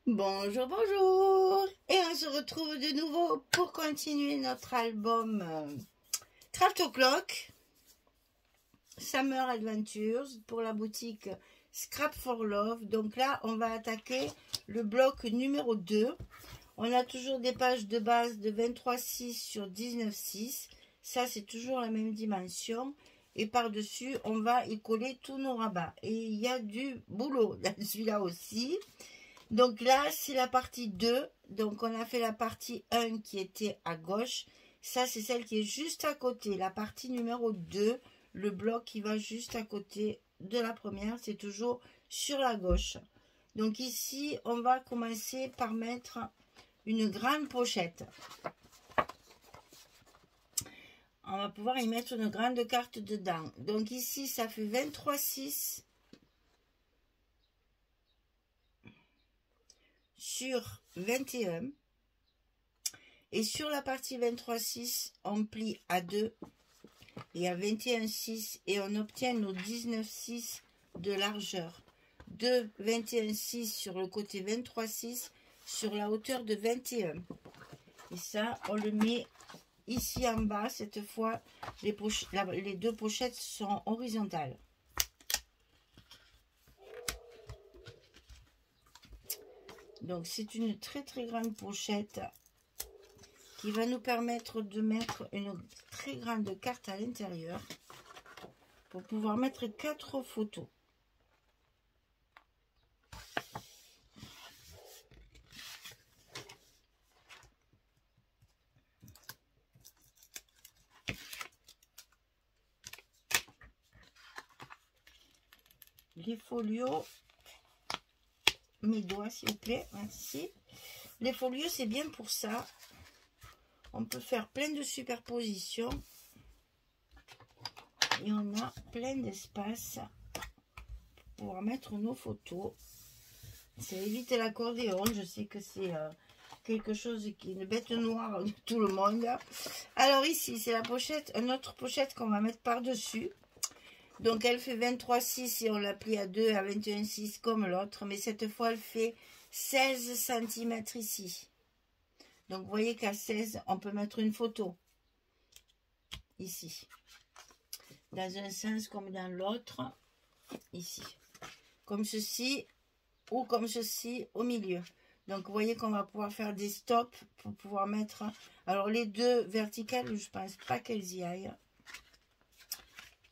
Bonjour, bonjour. Et on se retrouve de nouveau pour continuer notre album Craft O'Clock Summer Adventures pour la boutique Scrap for Love. Donc là, on va attaquer le bloc numéro 2. On a toujours des pages de base de 23,6 sur 19,6. Ça, c'est toujours la même dimension. Et par-dessus, on va y coller tous nos rabats. Et il y a du boulot dans celui-là aussi. Donc là, c'est la partie 2. Donc on a fait la partie 1 qui était à gauche. Ça, c'est celle qui est juste à côté. La partie numéro 2, le bloc qui va juste à côté de la première, c'est toujours sur la gauche. Donc ici, on va commencer par mettre une grande pochette. On va pouvoir y mettre une grande carte dedans. Donc ici, ça fait 23,6 sur 21. Et sur la partie 23,6, on plie à 2 et à 21,6 et on obtient nos 19,6 de largeur. De 21,6 sur le côté 23,6 sur la hauteur de 21. Et ça, on le met ici en bas. Cette fois, les deux pochettes sont horizontales. Donc, c'est une très très grande pochette qui va nous permettre de mettre une très grande carte à l'intérieur pour pouvoir mettre 4 photos. Les folios, mes doigts s'il vous plaît, merci. Les folios, c'est bien pour ça. On peut faire plein de superpositions et on a plein d'espace pour pouvoir mettre nos photos. Ça évite l'accordéon. Je sais que c'est quelque chose qui est une bête noire de tout le monde. Alors ici, c'est la pochette, une autre pochette qu'on va mettre par-dessus. Donc elle fait 23,6 et on la plie à 2 à 21,6 comme l'autre. Mais cette fois, elle fait 16 cm ici. Donc, vous voyez qu'à 16, on peut mettre une photo. Ici. Dans un sens comme dans l'autre. Ici. Comme ceci. Ou comme ceci au milieu. Donc, vous voyez qu'on va pouvoir faire des stops pour pouvoir mettre... Alors, les deux verticales, je ne pense pas qu'elles y aillent.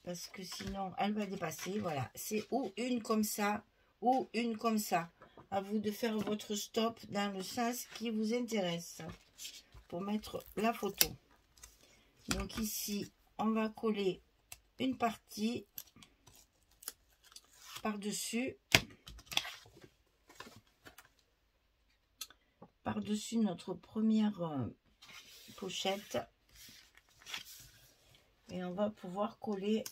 Parce que sinon, elle va dépasser. Voilà. C'est ou une comme ça, ou une comme ça. À vous de faire votre stop dans le sens qui vous intéresse. Pour mettre la photo. Donc ici, on va coller une partie par-dessus. Par-dessus notre première pochette. Et on va pouvoir coller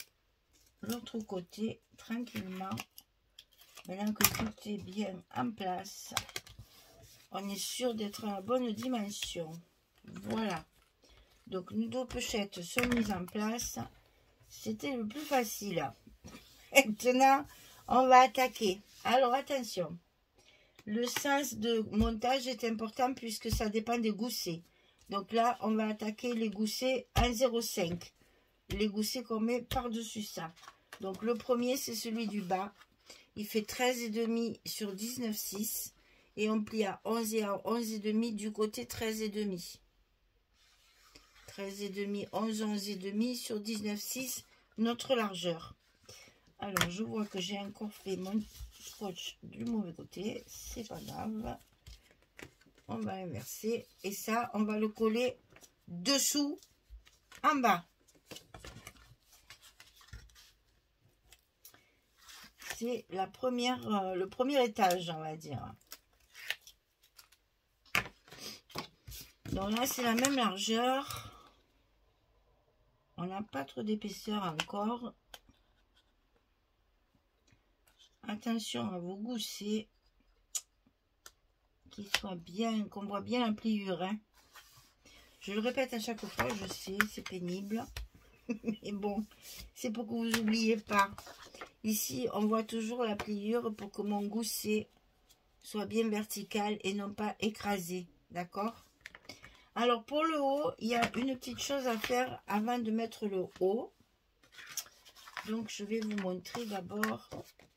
l'autre côté tranquillement. Maintenant que tout est bien en place, on est sûr d'être à la bonne dimension. Voilà. Donc, nos deux pochettes sont mises en place. C'était le plus facile. Maintenant, on va attaquer. Alors, attention. Le sens de montage est important puisque ça dépend des goussets. Donc là, on va attaquer les goussets en 0,5. Les goussets qu'on met par-dessus ça. Donc, le premier, c'est celui du bas. Il fait 13,5 sur 19,6. Et on plie à 11 et à 11,5 du côté 13,5. 13,5, 11, 11,5 sur 19,6, notre largeur. Alors, je vois que j'ai encore fait mon scotch du mauvais côté. C'est pas grave. On va inverser. Et ça, on va le coller dessous, en bas. C'est la première, le premier étage, on va dire. Donc là, c'est la même largeur. On n'a pas trop d'épaisseur encore. Attention à vos goussets. Qu'ils soient bien, qu'on voit bien la pliure. Hein. Je le répète à chaque fois, je sais, c'est pénible. Mais bon, c'est pour que vous n'oubliez pas. Ici, on voit toujours la pliure pour que mon gousset soit bien vertical et non pas écrasé. D'accord? Alors pour le haut, il y a une petite chose à faire avant de mettre le haut. Donc je vais vous montrer d'abord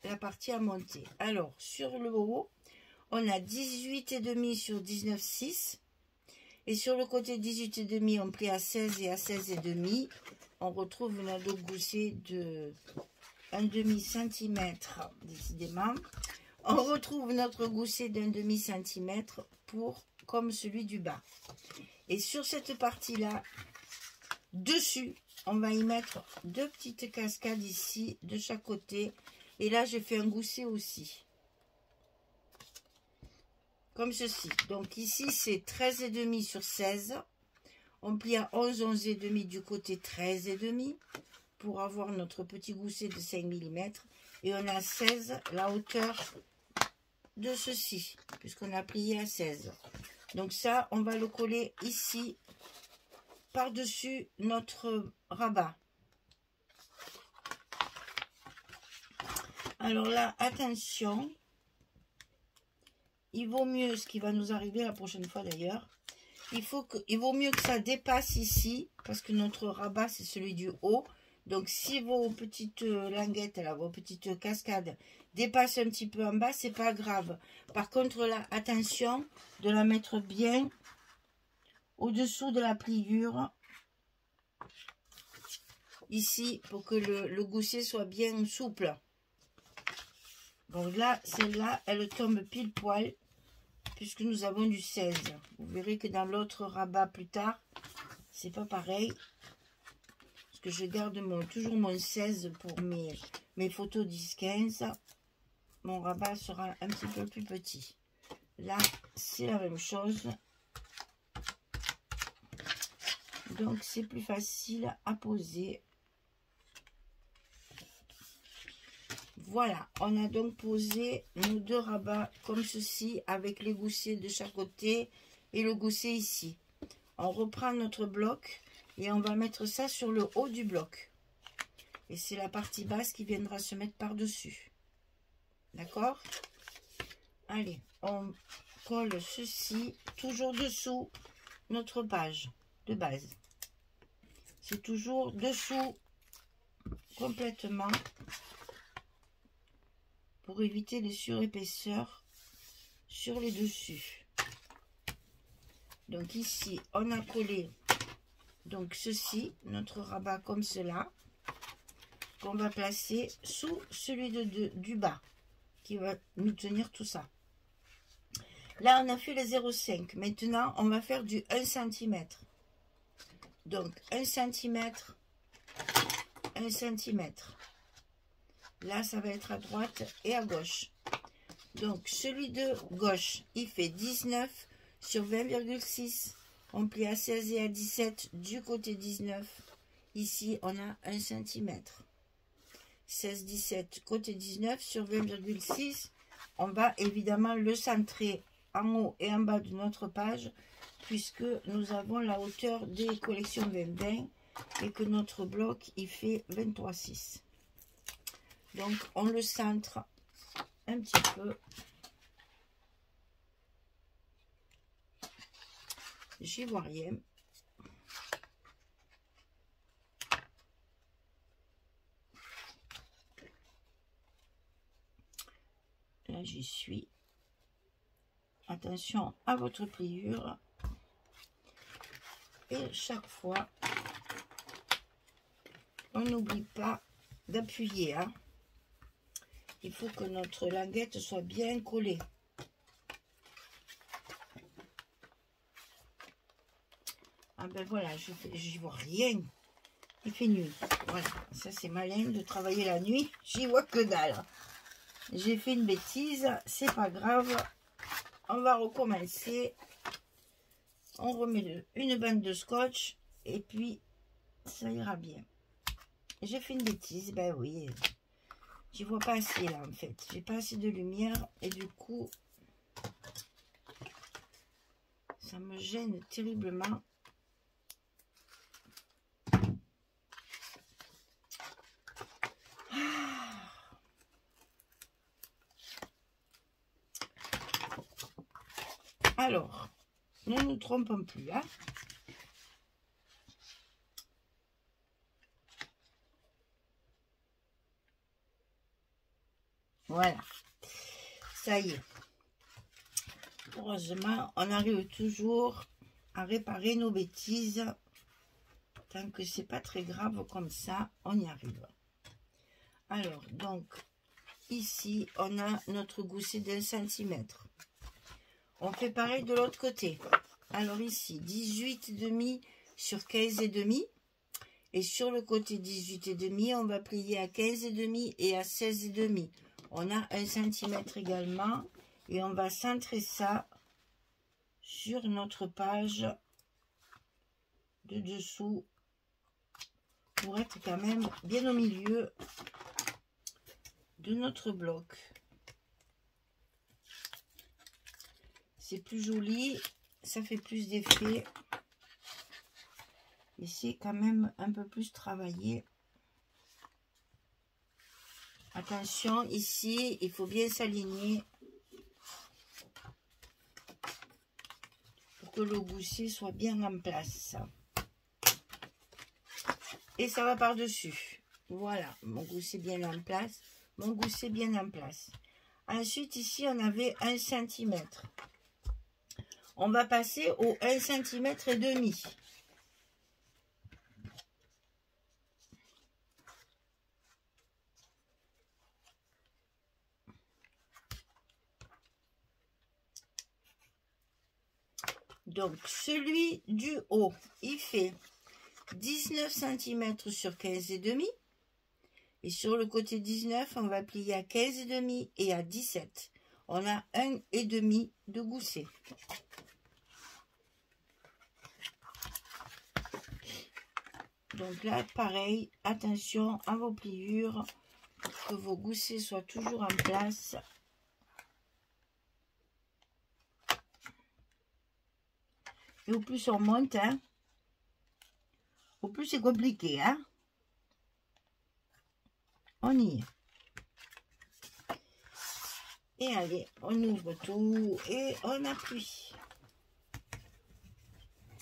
la partie à monter. Alors sur le haut, on a 18,5 sur 19,6. Et sur le côté 18,5, on plie à 16 et à 16,5. On retrouve notre gousset de 1,5 cm, décidément. On retrouve notre gousset d'1,5 cm pour comme celui du bas. Et sur cette partie-là, dessus, on va y mettre 2 petites cascades ici, de chaque côté. Et là, j'ai fait un gousset aussi. Comme ceci. Donc ici, c'est 13,5 sur 16. On plie à 11, 11,5 du côté 13,5 pour avoir notre petit gousset de 5 mm. Et on a 16, la hauteur de ceci, puisqu'on a plié à 16. Donc ça, on va le coller ici, par-dessus notre rabat. Alors là, attention, il vaut mieux, ce qui va nous arriver la prochaine fois d'ailleurs, il vaut mieux que ça dépasse ici, parce que notre rabat, c'est celui du haut. Donc, si vos petites languettes, là, vos petites cascades dépassent un petit peu en bas, c'est pas grave. Par contre, là, attention de la mettre bien au-dessous de la pliure. Ici, pour que le gousset soit bien souple. Donc là, celle-là, elle tombe pile poil, puisque nous avons du 16. Vous verrez que dans l'autre rabat plus tard, c'est pas pareil. Parce que je garde toujours mon 16 pour mes photos 10-15. Mon rabat sera un petit peu plus petit. Là, c'est la même chose. Donc, c'est plus facile à poser. Voilà, on a donc posé nos 2 rabats comme ceci, avec les goussets de chaque côté et le gousset ici. On reprend notre bloc et on va mettre ça sur le haut du bloc. Et c'est la partie basse qui viendra se mettre par-dessus. D'accord? Allez, on colle ceci toujours dessous notre page de base. C'est toujours dessous complètement pour éviter les surépaisseurs sur les dessus. Donc ici, on a collé donc ceci, notre rabat comme cela, qu'on va placer sous celui du bas, qui va nous tenir tout ça. Là, on a fait les 0,5. Maintenant, on va faire du 1 cm. Donc, 1 cm, 1 cm. Là, ça va être à droite et à gauche. Donc, celui de gauche, il fait 19 sur 20,6. On plie à 16 et à 17 du côté 19. Ici, on a 1 cm. 16, 17, côté 19 sur 20,6. On va évidemment le centrer en haut et en bas de notre page, puisque nous avons la hauteur des collections 2020 et que notre bloc, il fait 23,6. Donc, on le centre un petit peu. J'y vois rien. Là, j'y suis. Attention à votre pliure. Et chaque fois, on n'oublie pas d'appuyer. Hein. Il faut que notre languette soit bien collée. Ah ben voilà, j'y vois rien. Il fait nuit. Voilà, ça c'est malin de travailler la nuit. J'y vois que dalle. J'ai fait une bêtise, c'est pas grave. On va recommencer. On remet une bande de scotch et puis ça ira bien. J'ai fait une bêtise, ben oui. J'y vois pas assez là en fait. J'ai pas assez de lumière et du coup, ça me gêne terriblement. Alors, ne nous trompons plus, hein. Voilà, ça y est. Heureusement, on arrive toujours à réparer nos bêtises. Tant que c'est pas très grave comme ça, on y arrive. Alors, donc, ici, on a notre gousset d'1 centimètre. On fait pareil de l'autre côté. Alors ici, 18,5 sur 15,5. Et sur le côté 18,5, on va plier à 15,5 et à 16,5. On a 1 centimètre également. Et on va centrer ça sur notre page de dessous pour être quand même bien au milieu de notre bloc. C'est plus joli, ça fait plus d'effet et c'est quand même un peu plus travaillé. Attention, ici il faut bien s'aligner pour que le gousset soit bien en place. Et ça va par-dessus. Voilà, mon gousset bien en place. Mon gousset bien en place. Ensuite, ici, on avait 1 centimètre. On va passer au 1 centimètre et demi. Donc, celui du haut, il fait 19 cm sur 15,5. Et sur le côté 19, on va plier à 15,5 et à 17. On a 1,5 de gousset. Donc là, pareil, attention à vos pliures, que vos goussets soient toujours en place. Et au plus on monte, hein, au plus c'est compliqué, hein. On y est. Et allez, on ouvre tout et on appuie.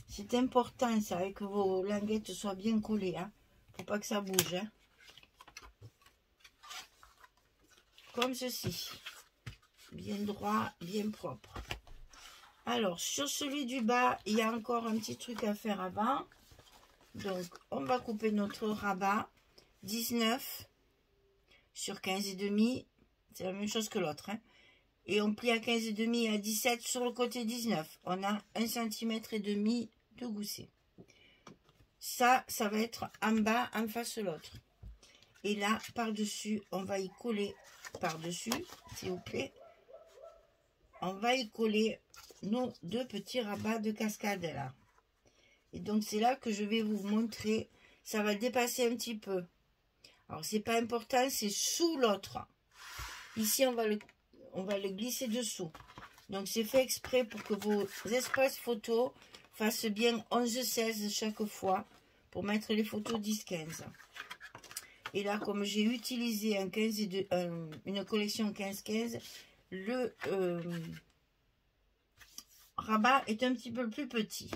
C'est important ça, que vos languettes soient bien collées, hein. Faut pas que ça bouge, hein. Comme ceci. Bien droit, bien propre. Alors, sur celui du bas, il y a encore un petit truc à faire avant. Donc, on va couper notre rabat. 19 sur 15,5. C'est la même chose que l'autre, hein. Et on plie à 15,5 et à 17 sur le côté 19. On a 1,5 cm de gousset. Ça va être en bas, en face de l'autre. Et là, par-dessus, on va y coller, par-dessus, s'il vous plaît, on va y coller nos 2 petits rabats de cascade là. Et donc, c'est là que je vais vous montrer. Ça va dépasser un petit peu. Alors, c'est pas important, c'est sous l'autre. Ici, on va le glisser dessous. Donc, c'est fait exprès pour que vos espaces photos fassent bien 11-16 chaque fois pour mettre les photos 10-15. Et là, comme j'ai utilisé un 15 et une collection 15-15, le rabat est un petit peu plus petit.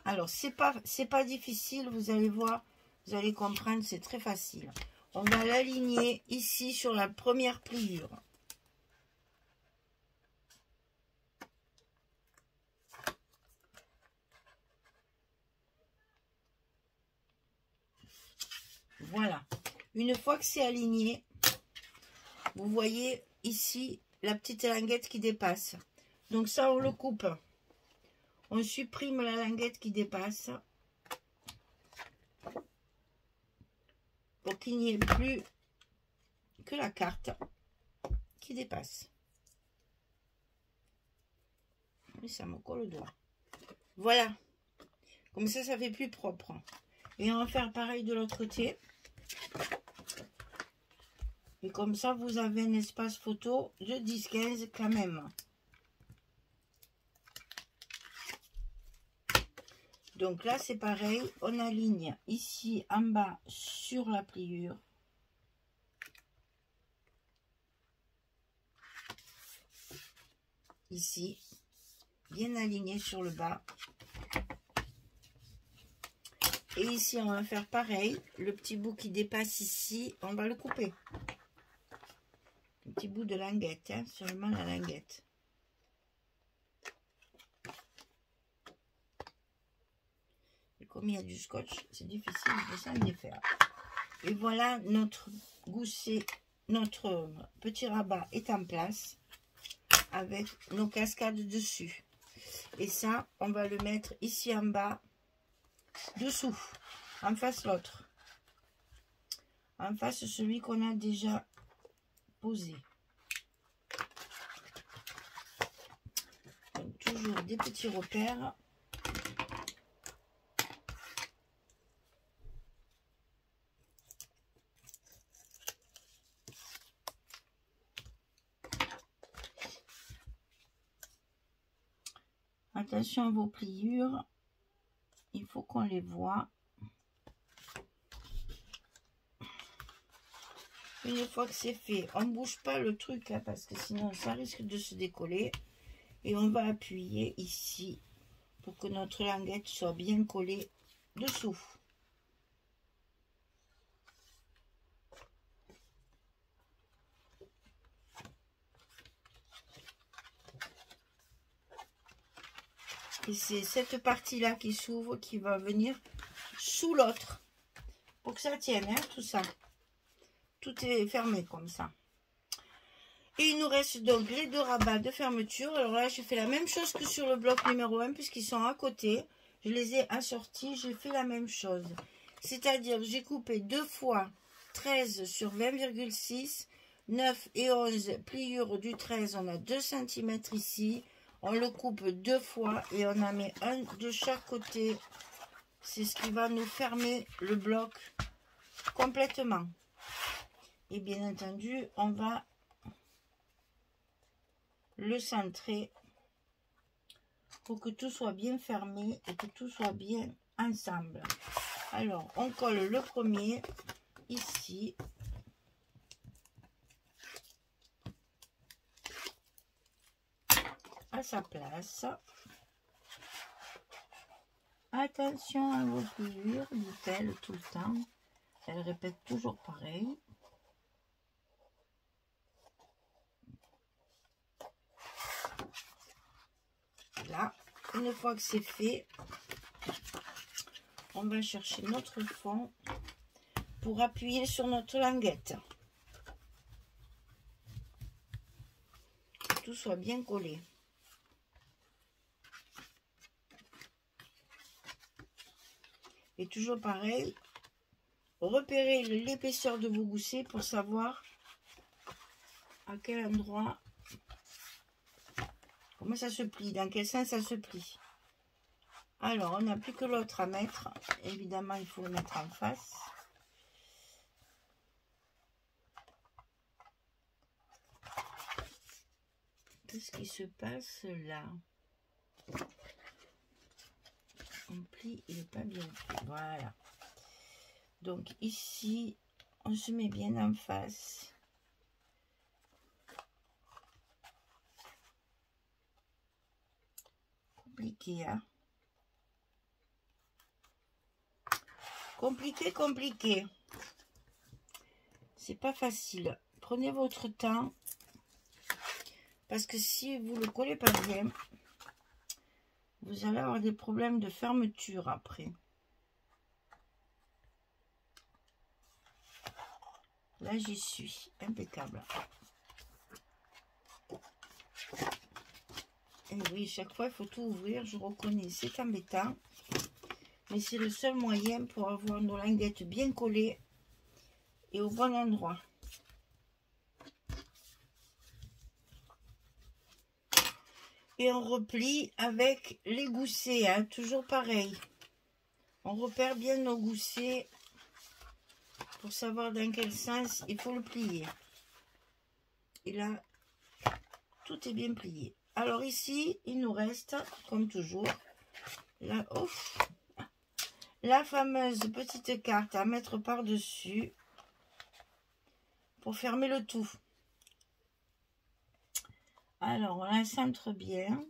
Alors, c'est pas difficile, vous allez voir, vous allez comprendre, c'est très facile. On va l'aligner ici sur la première pliure. Voilà. Une fois que c'est aligné, vous voyez ici la petite languette qui dépasse. Donc ça, on le coupe. On supprime la languette qui dépasse pour qu'il n'y ait plus que la carte qui dépasse. Et ça me colle au doigt. Voilà. Comme ça, ça fait plus propre. Et on va faire pareil de l'autre côté. Et comme ça, vous avez un espace photo de 10-15 quand même. Donc là, c'est pareil. On aligne ici en bas sur la pliure. Ici. bien aligné sur le bas. Et ici, on va faire pareil. Le petit bout qui dépasse ici, on va le couper. Le petit bout de languette, hein, seulement la languette. Et comme il y a du scotch, c'est difficile de s'en défaire. Et voilà, notre gousset, notre petit rabat est en place avec nos cascades dessus. Et ça, on va le mettre ici en bas, dessous, en face l'autre. En face celui qu'on a déjà posé. Donc, toujours des petits repères. Attention à vos pliures, il faut qu'on les voit. Une fois que c'est fait, on ne bouge pas le truc hein, parce que sinon ça risque de se décoller. Et on va appuyer ici pour que notre languette soit bien collée dessous. Et c'est cette partie-là qui s'ouvre qui va venir sous l'autre. Pour que ça tienne, hein, tout ça. Tout est fermé comme ça. Et il nous reste donc les deux rabats de fermeture. Alors là, j'ai fait la même chose que sur le bloc numéro 1 puisqu'ils sont à côté. Je les ai assortis, j'ai fait la même chose. C'est-à-dire j'ai coupé 2 fois 13 sur 20,6. 9 et 11 pliures du 13, on a 2 cm ici. On le coupe 2 fois et on en met un de chaque côté. C'est ce qui va nous fermer le bloc complètement. Et bien entendu, on va le centrer pour que tout soit bien fermé et que tout soit bien ensemble. Alors, on colle le premier ici. À sa place. Attention à vos pliures, dit-elle tout le temps. Elle répète toujours pareil. Là, une fois que c'est fait, on va chercher notre fond pour appuyer sur notre languette. Que tout soit bien collé. Et toujours pareil, repérez l'épaisseur de vos goussets pour savoir à quel endroit, comment ça se plie, dans quel sens ça se plie. Alors, on n'a plus que l'autre à mettre. Évidemment, il faut le mettre en face. Qu'est-ce qui se passe là? On plie, il n'est pas bien fait. Voilà. Donc ici, on se met bien en face. Compliqué, hein? Compliqué, compliqué. C'est pas facile. Prenez votre temps. Parce que si vous ne le collez pas bien, vous allez avoir des problèmes de fermeture après. Là, j'y suis. Impeccable. Et oui, chaque fois, il faut tout ouvrir. Je reconnais, c'est embêtant. Mais c'est le seul moyen pour avoir nos languettes bien collées et au bon endroit. Et on replie avec les goussets, hein, toujours pareil. On repère bien nos goussets pour savoir dans quel sens il faut le plier. Et là, tout est bien plié. Alors ici, il nous reste, comme toujours, la fameuse petite carte à mettre par-dessus pour fermer le tout. Alors, on la centre bien.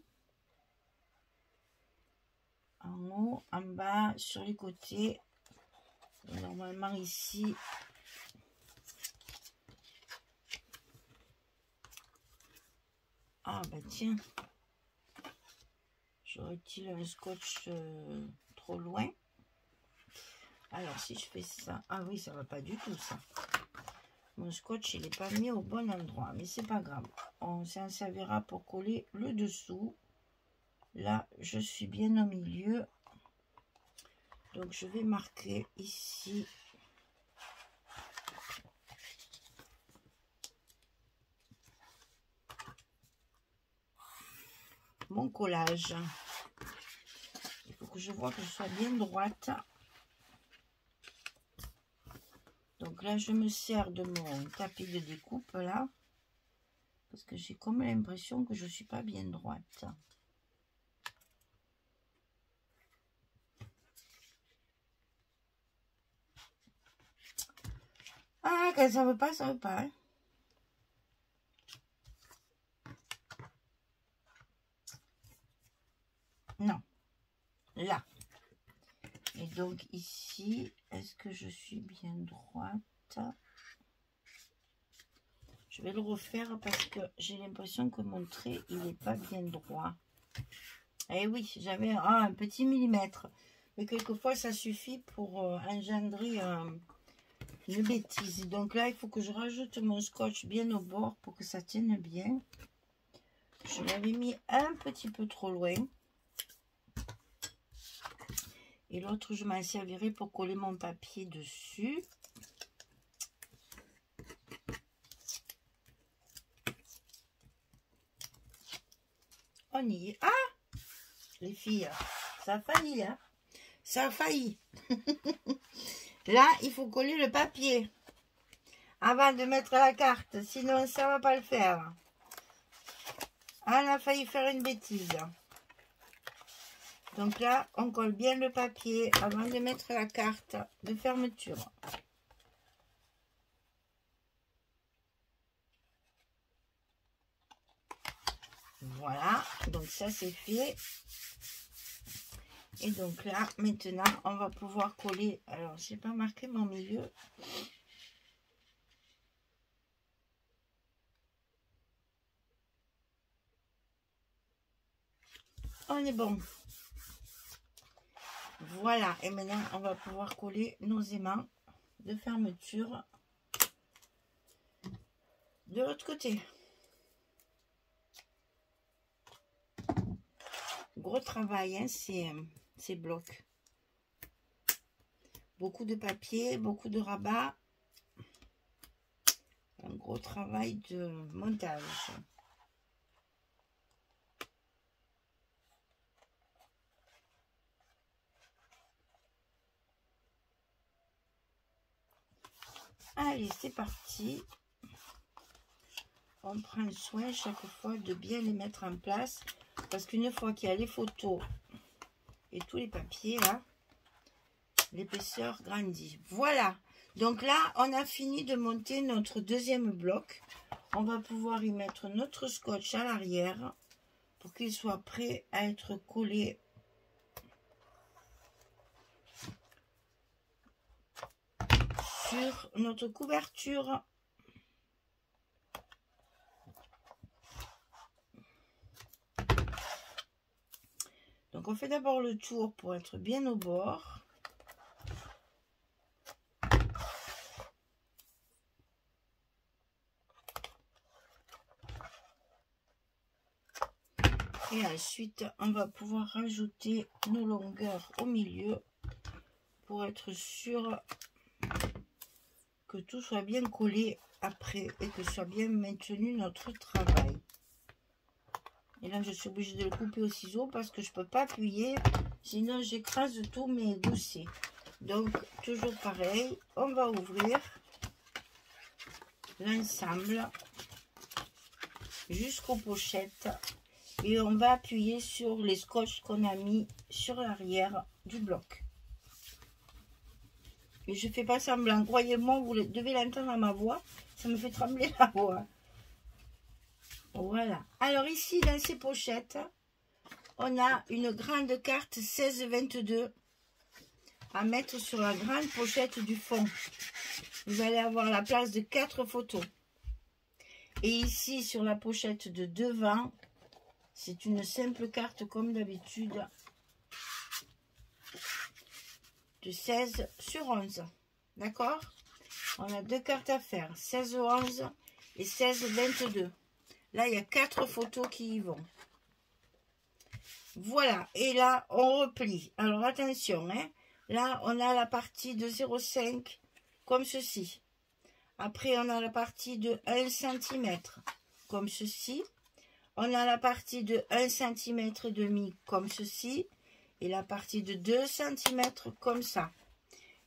en haut, en bas, sur les côtés. Et normalement ici. Ah bah tiens. J'aurais-il un scotch trop loin? Alors si je fais ça. Ah oui, ça va pas du tout ça. Mon scotch il n'est pas mis au bon endroit. Mais c'est pas grave. On s'en servira pour coller le dessous. Là, je suis bien au milieu. Donc, je vais marquer ici. Mon collage. Il faut que je vois que je sois bien droite. Donc là, je me sers de mon tapis de découpe là. Parce que j'ai comme l'impression que je ne suis pas bien droite. Ah, quand ça veut pas, ça veut pas. Hein. Non. Là. Et donc ici, est-ce que je suis bien droite? Je vais le refaire parce que j'ai l'impression que mon trait, il n'est pas bien droit. Eh oui, j'avais un petit millimètre. Mais quelquefois, ça suffit pour engendrer une bêtise. Donc là, il faut que je rajoute mon scotch bien au bord pour que ça tienne bien. Je l'avais mis un petit peu trop loin. Et l'autre, je m'en servirai pour coller mon papier dessus. On y est. Ah, les filles, ça a failli, hein. Ça a failli. Là, il faut coller le papier avant de mettre la carte. Sinon, ça ne va pas le faire. Ah, on a failli faire une bêtise. Donc là, on colle bien le papier avant de mettre la carte de fermeture. Voilà, donc ça c'est fait. Et donc là, maintenant, on va pouvoir coller. Alors, j'ai pas marqué mon milieu. On est bon. Voilà, et maintenant, on va pouvoir coller nos aimants de fermeture de l'autre côté. Gros travail, hein, ces blocs. Beaucoup de papier, beaucoup de rabat. Un gros travail de montage. Allez, c'est parti. On prend soin chaque fois de bien les mettre en place. Parce qu'une fois qu'il y a les photos et tous les papiers, là, l'épaisseur grandit. Voilà. Donc là, on a fini de monter notre deuxième bloc. On va pouvoir y mettre notre scotch à l'arrière pour qu'il soit prêt à être collé sur notre couverture. Donc on fait d'abord le tour pour être bien au bord. Et ensuite, on va pouvoir rajouter nos longueurs au milieu pour être sûr que tout soit bien collé après et que soit bien maintenu notre travail. Et là, je suis obligée de le couper au ciseau parce que je ne peux pas appuyer, sinon j'écrase tous mes goussets. Donc, toujours pareil, on va ouvrir l'ensemble jusqu'aux pochettes. Et on va appuyer sur les scotch qu'on a mis sur l'arrière du bloc. Et je ne fais pas semblant. Croyez-moi, vous devez l'entendre à ma voix. Ça me fait trembler la voix. Voilà. Alors ici, dans ces pochettes, on a une grande carte 16-22 à mettre sur la grande pochette du fond. Vous allez avoir la place de 4 photos. Et ici, sur la pochette de devant, c'est une simple carte comme d'habitude de 16/11. D'accord? On a 2 cartes à faire, 16/11 et 16/22. Là, il y a 4 photos qui y vont. Voilà, et là, on replie. Alors, attention, hein. Là, on a la partie de 0,5 comme ceci. Après, on a la partie de 1 cm comme ceci. On a la partie de 1 cm et demi comme ceci. Et la partie de 2 cm comme ça.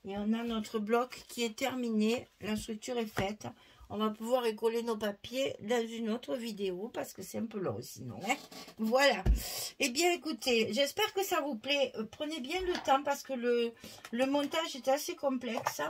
Et on a notre bloc qui est terminé. La structure est faite. On va pouvoir écoller nos papiers dans une autre vidéo parce que c'est un peu long sinon. Hein. Voilà. Eh bien, écoutez, j'espère que ça vous plaît. Prenez bien le temps parce que le montage est assez complexe.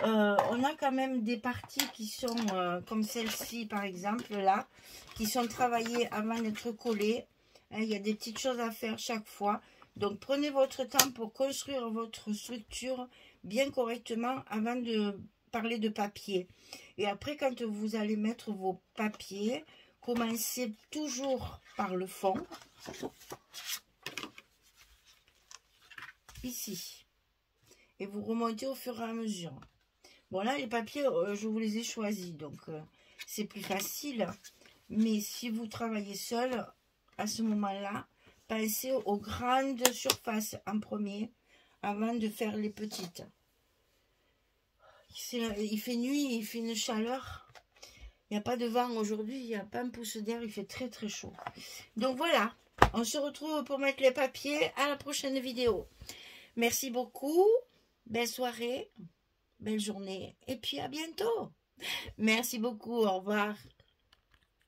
On a quand même des parties qui sont comme celle-ci, par exemple, là, qui sont travaillées avant d'être collées. Hein, il y a des petites choses à faire chaque fois. Donc, prenez votre temps pour construire votre structure bien correctement avant de parler de papier. Et après, quand vous allez mettre vos papiers, commencez toujours par le fond. Ici. Et vous remontez au fur et à mesure. Bon, là, les papiers, je vous les ai choisis. Donc, c'est plus facile. Mais si vous travaillez seul, à ce moment-là, pensez aux grandes surfaces en premier, avant de faire les petites. Il fait nuit, il fait une chaleur. Il n'y a pas de vent aujourd'hui, il n'y a pas un pouce d'air, il fait très très chaud. Donc voilà, on se retrouve pour mettre les papiers à la prochaine vidéo. Merci beaucoup, belle soirée, belle journée et puis à bientôt. Merci beaucoup, au revoir.